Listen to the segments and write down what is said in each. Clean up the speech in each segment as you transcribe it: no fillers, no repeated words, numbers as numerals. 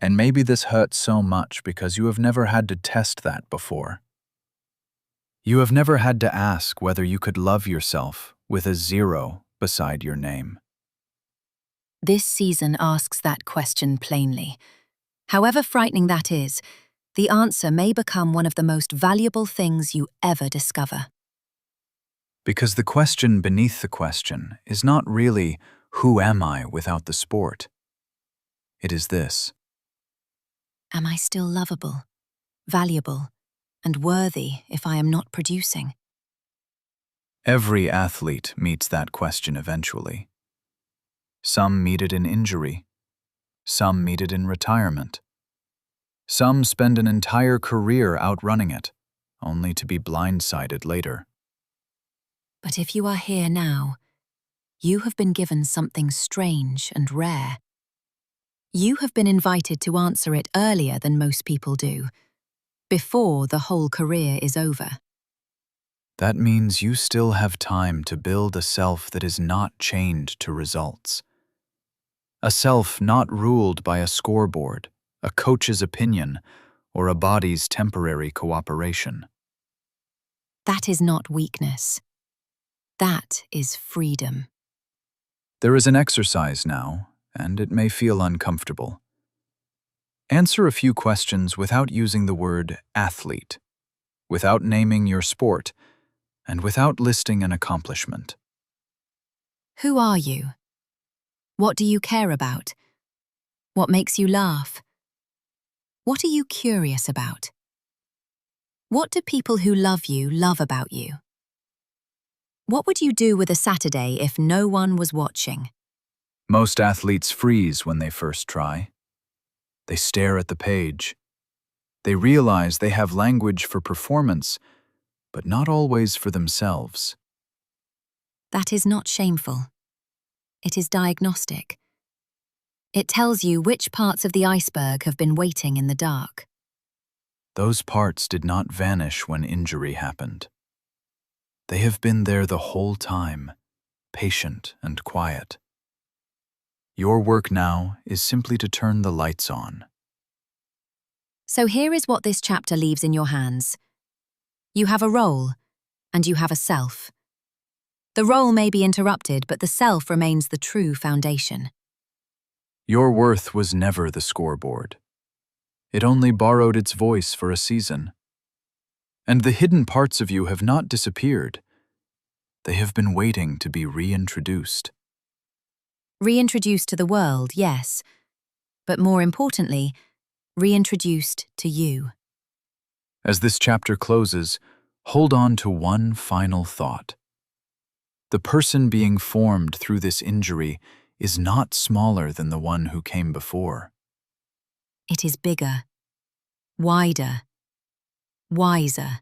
And maybe this hurts so much because you have never had to test that before. You have never had to ask whether you could love yourself with a 0 beside your name. This season asks that question plainly. However frightening that is, the answer may become one of the most valuable things you ever discover. Because the question beneath the question is not really, who am I without the sport? It is this: Am I still lovable, valuable, and worthy if I am not producing? Every athlete meets that question eventually. Some meet it in injury. Some meet it in retirement. Some spend an entire career outrunning it, only to be blindsided later. But if you are here now, you have been given something strange and rare. You have been invited to answer it earlier than most people do, before the whole career is over. That means you still have time to build a self that is not chained to results. A self not ruled by a scoreboard, a coach's opinion, or a body's temporary cooperation. That is not weakness. That is freedom. There is an exercise now, and it may feel uncomfortable. Answer a few questions without using the word athlete, without naming your sport, and without listing an accomplishment. Who are you? What do you care about? What makes you laugh? What are you curious about? What do people who love you love about you? What would you do with a Saturday if no one was watching? Most athletes freeze when they first try. They stare at the page. They realize they have language for performance, but not always for themselves. That is not shameful. It is diagnostic. It tells you which parts of the iceberg have been waiting in the dark. Those parts did not vanish when injury happened. They have been there the whole time, patient and quiet. Your work now is simply to turn the lights on. So here is what this chapter leaves in your hands. You have a role, and you have a self. The role may be interrupted, but the self remains the true foundation. Your worth was never the scoreboard. It only borrowed its voice for a season. And the hidden parts of you have not disappeared. They have been waiting to be reintroduced. Reintroduced to the world, yes, but more importantly, reintroduced to you. As this chapter closes, hold on to one final thought. The person being formed through this injury is not smaller than the one who came before. It is bigger, wider, wiser.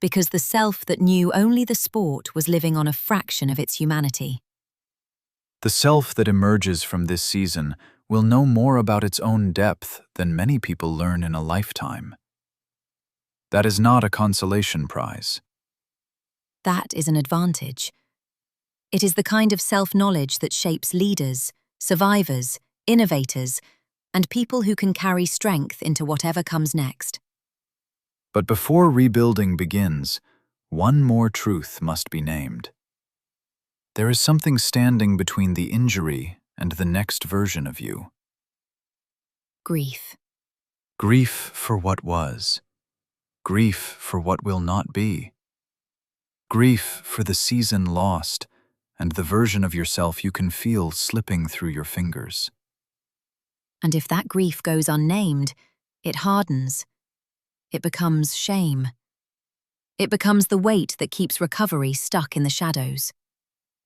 Because the self that knew only the sport was living on a fraction of its humanity. The self that emerges from this season will know more about its own depth than many people learn in a lifetime. That is not a consolation prize. That is an advantage. It is the kind of self-knowledge that shapes leaders, survivors, innovators, and people who can carry strength into whatever comes next. But before rebuilding begins, one more truth must be named. There is something standing between the injury and the next version of you. Grief. Grief for what was. Grief for what will not be. Grief for the season lost and the version of yourself you can feel slipping through your fingers. And if that grief goes unnamed, it hardens. It becomes shame. It becomes the weight that keeps recovery stuck in the shadows.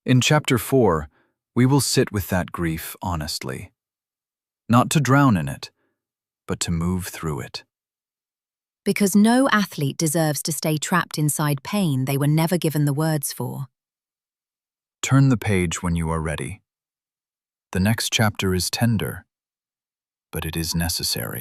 In Chapter 4, we will sit with that grief honestly. Not to drown in it, but to move through it. Because no athlete deserves to stay trapped inside pain they were never given the words for. Turn the page when you are ready. The next chapter is tender, but it is necessary.